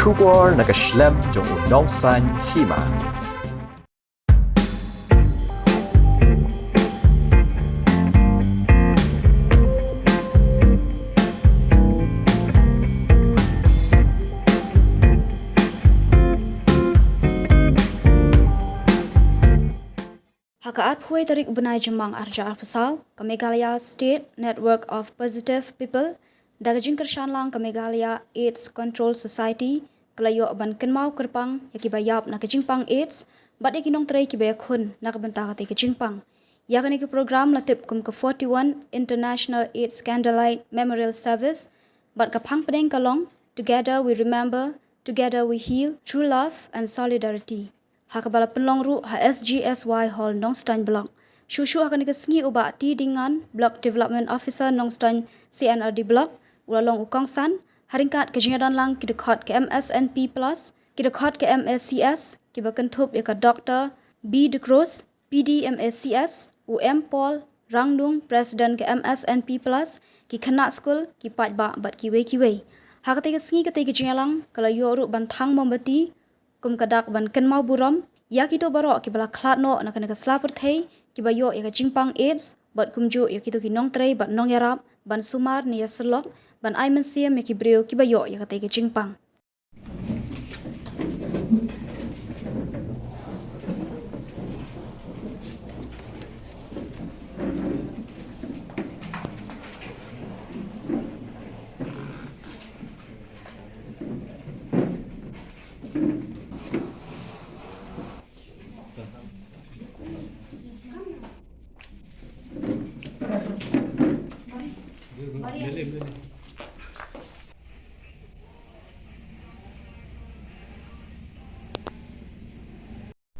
Kubor nakaslem jong unongsan Hima. Hakaat Hui tarik benai jemang arja arpasau, ke Meghalaya State Network of Positive People, dagajing kershan lang ke Meghalaya AIDS Control Society, kelayok ban Kynmaw Kyrpang, ya Kiba yap na Kyrpang AIDS, bat ya kinong tray Kiba yakun na kabenta kate Kyrpang. Ya kani ke program latip kum ke 41 International AIDS Candlelight Memorial Service, bat ke pang pedeng kalong, Together we remember, together we heal, true love and solidarity. Hakabala penlong ru SGSY Hall Nongpang Block. Shushu akan Sngi uba ti dengan Block Development Officer Nongpang CNRD Block. Ulalong ukongsan haringkat kejengadan lang kidekot ke Msnpp plus, kidekot ke MSCS, kiba kentup ya ke Dr. B. De Cruz, PD MSCS, UM Paul, Rangdung Presiden ke MSNP plus, ki kena school, ki patba bat kiwe. Hakatega Sngi kate kejengalang kalau yoru bantang membeti kum kadak ban Kynmaw buram ya kito barok ki bala Khlad no na kana slapur thei ki bayo ya Kyrpang AIDS bat kumju ya kito ki nong trei bat nong yarap ban sumar ni ya selok ban aimen siam ya ki breu ki bayo ya kate Kyrpang.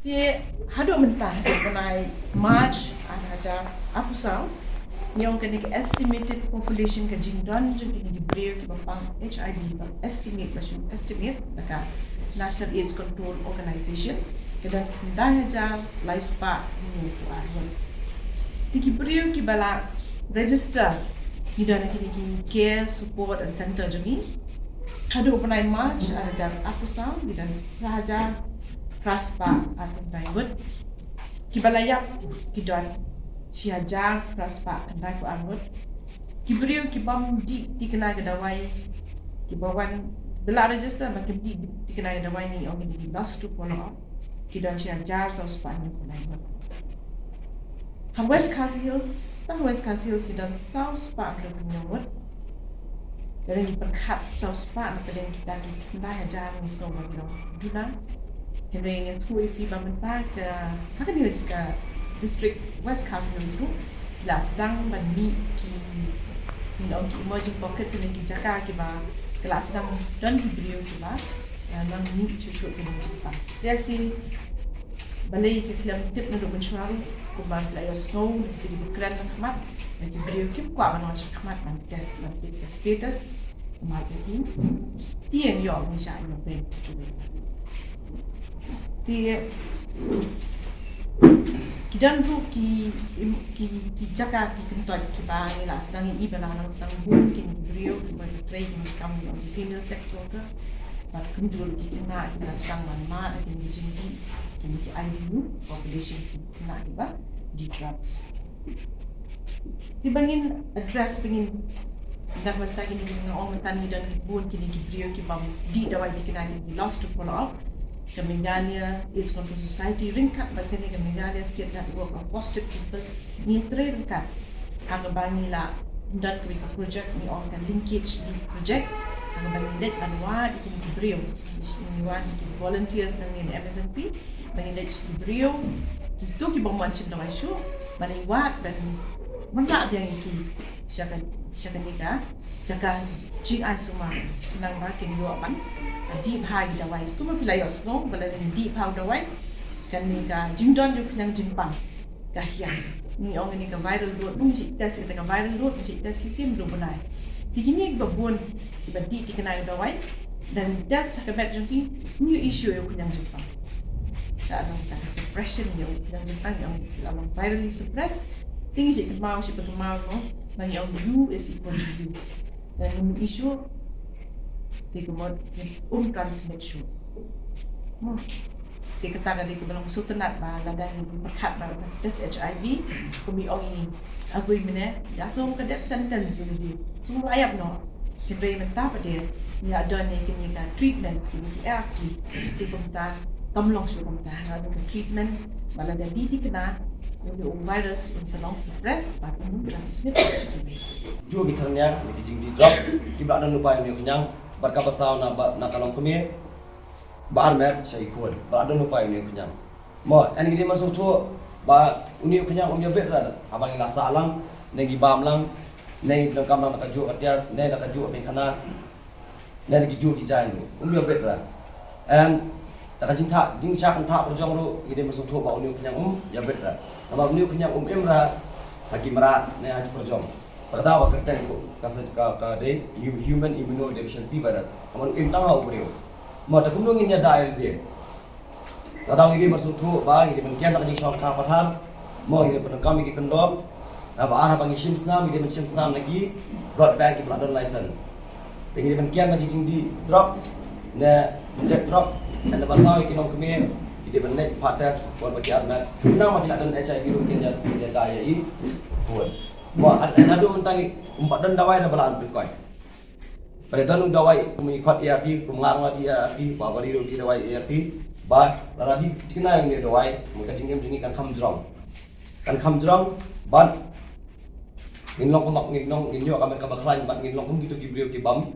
Di haduk mentah mengenai March ada apusau yang kini ke estimated population ke jingdon je kini di beliau ke bapang HIV estimate dekat National AIDS Control Organization kedang dah ajar laispa ni tu arwah di beliau ke bala register di dalam kini care support and center je ni haduk mengenai March ada apusau di dalam raja Raspa atau Daimut Kibalayak Kidon Siajar Raspa Kendai ku Armut Kiberiu Kibam dikenai kedawai Kibawan Bela register makin dikenai kedawai ni orang ini lost to follow up Kidon Siajar Raspa ni ku Daimut West Castle Hills Kidon South Park Kidon Nyawut dan diperkat South Park dan kita kendai ajar ni semua Kidon Duna Kena yang tu ifi bamenta ke apa dia jika district West Castle itu lah sedang bani ki minong ki emerging pockets ini ki jaga ki ba kelas sedang dan ki beliau ki ba nang ni cucu ki Jepang dia si balai ki film tip na do mensuaru ko ba la yo snow ki di kran khmat dan ki beliau ki kwa ba no khmat man test na status marketing tiang yo ni sha no be di kidan tu ki jaga ki kentot ki ba ni lah sedang i bela nang sedang bu ki ni beliau ba tray ni kamu on female sex worker ba kundur ki kena ki sedang mana ki ni jindi ki IDU population kena ki ba di drugs di bangin address pengin dah masa kini orang mentani dan bun kini ki beliau ki ba di dawai ki kena ki lost to follow up ke Meghalaya AIDS Control Society ringkat berkini ke Meghalaya State Network of Positive People ni ringkat kami bangi lah dan kami ke projek ni orang kan linkage di projek kami bangi let anwa ikin di beliau ni wan ikin volunteers nang ni Msnpp bangi let di beliau itu ki bang macam dah isu bani wat dan mana dia iki siapa nikah jaga jing ai suma nang makin yo pan deep high dawai tu ma pilai osno bala ni deep high dawai kan ni ka jingdon yo yang Kyrpang kahian ni ong ni ka viral road nung si test kita ka viral road si test sim do benai begini babon ibadi dikenai dawai dan das ka bet jengki new issue yo yang Kyrpang ada suppression yo yang Kyrpang yang virally suppress tinggi si Kynmaw si Kynmaw no bagi orang you is equal to you dan isu di kemod transmit show di kataga di kebelang sutenat ba ladang berkat ba tes HIV kami orang agui mene ya so ke death sentence ini semua ayat no kembali mentah pada ya ada ni kini kan treatment kini RT di kumta tamlong show kumta ada treatment bala dah di kena yung virus unsa long suppress but transmit Ju gitarnya ni jing di drop di belakang lupa ni kenyang berkapa saw na kalong kami bar mer syai kul belakang lupa ni kenyang mo ani dia masuk tu ba uni kenyang umnya bet dah abang ila salang negi bam lang negi belum kam lang nakaju atia ne nakaju be kana ne negi ju di jai tu umnya bet dah and tak jing cha kan ta berjong lu dia masuk tu ba uni kenyang ya bet dah nama uni kenyang emra hakimra ne haji berjong Pertama kerja itu kasih ke human immunodeficiency virus. Kamu intang apa beriu? Mata kumung ini ada dia. Kadang ini masuk tu, bah ini mungkin nak jadi syok kapatan. Mau ini pernah kami kendom. Apa arah panggil Shimsnam, ini Shimsnam lagi broadband kita ada license. Ini mungkin nak jadi drugs, ne inject drugs. Dan pasal kita nak kemir, ini benar patas buat bagian nak. Kenapa tidak ada HIV mungkin dia daya ini? Buat. Mo anado untang umpat dan dawai na balaan pilkoy. Pada dan dawai kumikot ERT kumarang ERT bawari ro di dawai ERT ba laradi tina yang ni dawai muka jingem jingi kan kham drong ban nginlong kumak nginlong inyo kamar ka baklan ban nginlong kum gitu gibriu ki bam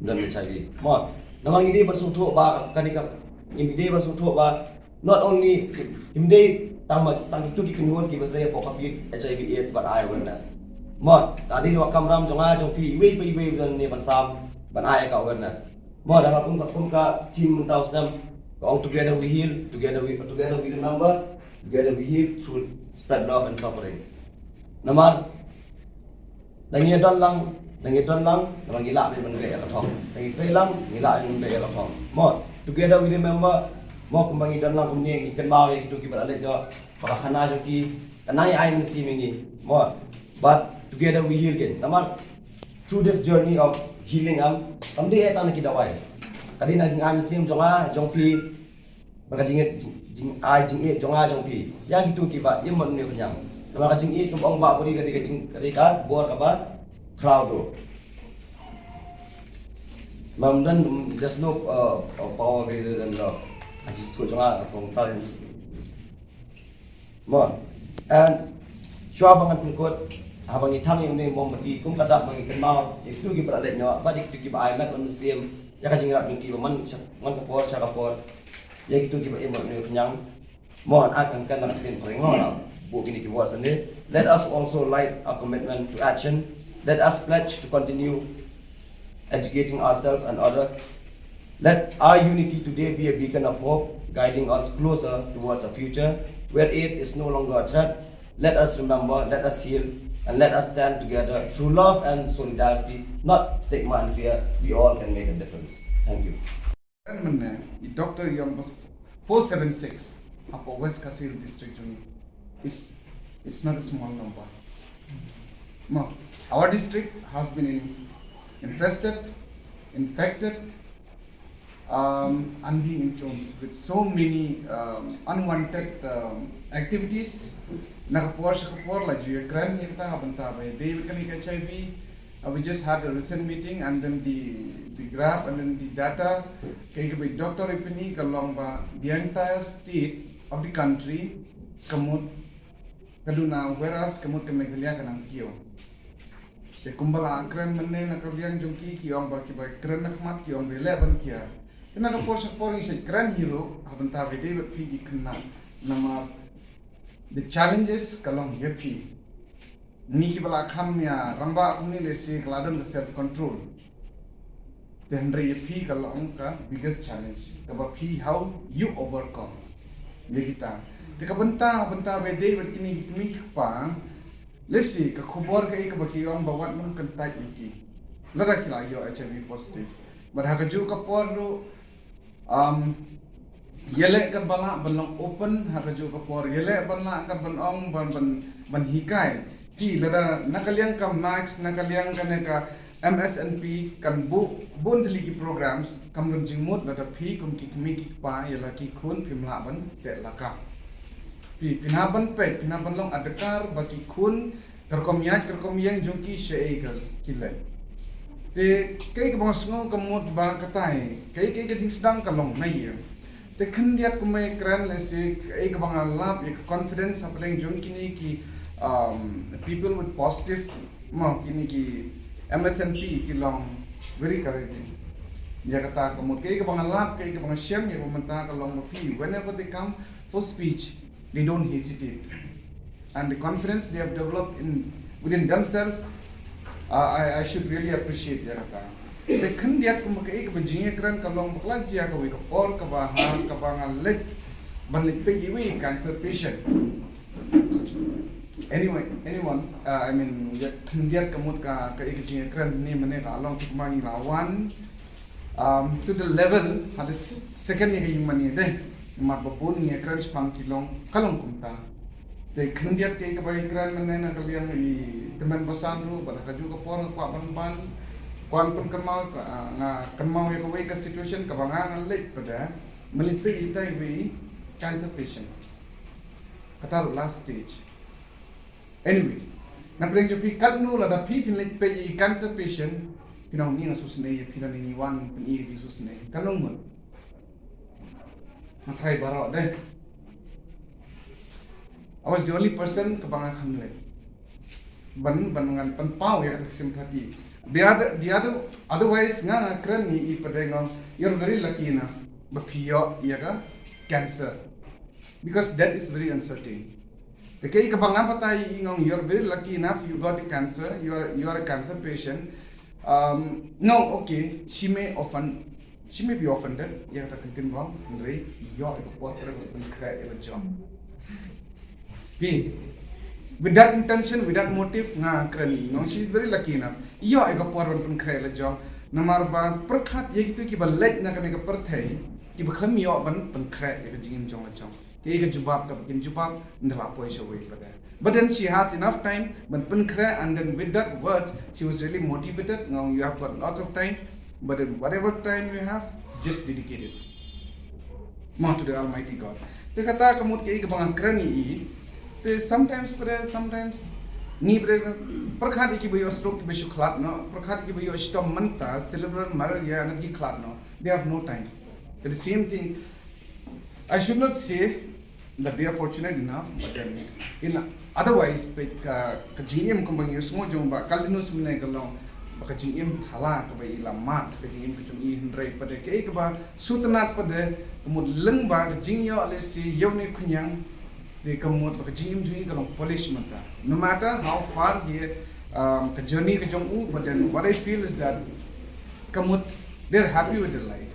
dan HIV. Mo namang ini bersutu ba kanika imide bersutu ba not only imide tang itu di kenuan kita try pokafi HIV/AIDS but I awareness. Mo tadi dua kamram jonga jongpi iwe dan ni bersam ban I ka awareness. Mo dalam pun ka team tahu sedam all together we heal, together we remember, together we heal through spread love and suffering. Namar dangi don lang namang gila ni bangre ka thong. Dangi tray lang gila ni bangre ka thong. Mo together we remember mau kembali dan lang kumni Kynmaw itu kita ada jo pakana jo ki kanai ai min si mingi mo but together we heal again namar through this journey of healing kamde eta na kidawai kadi na jing ai sim jonga jongpi baka jing ai jing e jonga jongpi yang itu kiba yemon ni kunyang namar jing e kum ong ba buri kadi ka bor ka ba crowd do mamdan just no power greater than love Ajis tu jangan asal tahu. Mo, and syua bangan pengkot, abang itang yang ni mesti kum kata bang Kynmaw, itu kita berada ni, badik itu kita ayat manusia, ya kajing rak tinggi, man kapor, cakapor, ya itu kita emor ni kenyang. Mo akan kan nak tin peringol, bukan ini kita sendiri. Let us also light our commitment to action. Let us pledge to continue educating ourselves and others. Let our unity today be a beacon of hope, guiding us closer towards a future where AIDS is no longer a threat. Let us remember, let us heal, and let us stand together through love and solidarity, not stigma and fear. We all can make a difference. Thank you. Dr. Yombas 476 Upper West Kasil District it's not a small number. No, our district has been infested, infected, and being influenced with so many unwanted activities. Nakapor like Ukraine, HIV. We just had a recent meeting, and then the graph and then the data. Kaya Dr. Ipini kalong ba the entire state of the country kamut kaduna whereas kamut kemeglia kanang kio. Kaya kumbala akran mene nakaliang jungki kiong ba kiba kran nakmat kiong bele ban kia. Kena kapor supporting sa grand hero habanta vede pi ikna nama the challenges kalong yepi ni kibala khamya ramba kuni lesi Khlad the self control the hundred yepi kalong ka biggest challenge kaba pi how you overcome ye kita te kabanta vede kini hitmi pa lesi ka khubor ka ik bakiong bawat mun kantai iki lara kila yo HIV positive barhagaju kapor ro yele kan bala banlang open hakaju kapor yele bala kan banong ban hikai ti lada nakaliang kam max nakaliang kan ka MSNP kan bun teligi programs kam jingmut la da phi kum ki mi ki pa ya la ki khun phimla ban te la ka pi pinaban pe pinaban long adakar baki khun kerkom yang jungki sheegal kilai te kai ka bang sngo kamot ba katai kai ka ting sedang kalong nai ya te khan dia kumai kran le se kai ka bang lap ya confidence apaleng jungki ni ki people with positive mo kini ki MSNP ki long very courageous ya kata kamot kai ka bang lap kai ka bang shem ya menta kalong pi whenever they come for speech they don't hesitate and the confidence they have developed within themselves I should really appreciate ya kata they kan dia kum ka ek bajinge kran kalong bakla jia ka wi ka or ka ba ha ka ba ngalet banlit pe yiwi cancer patient anyone I mean ya kan dia kamut ka ek jinge kran ni mane ka along to mangi lawan to the level had the second ni mani de mar bapun ni kran spang kilong kalong kumta te khandiat ke ka bai kran mane na kalian i teman basan ru pada kaju ka por kwa ban kwan pun Kynmaw nga Kynmaw ya ko ka situation ka banga ngalek pada melipik itai we cancer patient kata last stage anyway na preng jo pi kalnu la da pi pin lek pe cancer patient pinong ni asus ne pi na ni wan pin i sus ne kanong mo na try baro de I was the only person kabanga khamle ban ngan pan pau ya sympathy the other otherwise nga kran ni I padeng you're very lucky enough but pio yaga cancer because that is very uncertain the kai kabanga patai ngong you're very lucky enough you got the cancer you are a cancer patient no okay she may be offended yang tak kentin bang ndrei yo ko pot pero kun kra e job with that intention, with that motive, nga krani, no, she is very lucky enough. Yo, I got poor one kray la jong. Namar ba perkhat ye kitu ki ba lek na kami ka perthai, ki ba kham yo ban pan kray ye jingim jong la jong. Ki ka jubab ka kin jubab ndala poi show way pada. But then she has enough time, ban pan kray, and then with that words, she was really motivated. Now you have got lots of time, but in whatever time you have, just dedicate it. More to the Almighty God. Te kata kamut ki ka bang krani sometimes ni perkhat ki bayo stroke ki bayo Khlad no perkhat ki bayo stom manta cerebral malaria and ki Khlad no they have no time the same thing I should not say that they are fortunate enough but then in otherwise ka jingim ko bang yusmo jong ba kaldinus mine galong ba jingim thala ka bai la mat ka jingim ku chung I hnrei pade ke ka ba sutanat pade kumud leng ba jingyo ale si yoni khunyang they come with the gym doing the polishment. No matter how far here the journey but then what I feel is that they're happy with their life.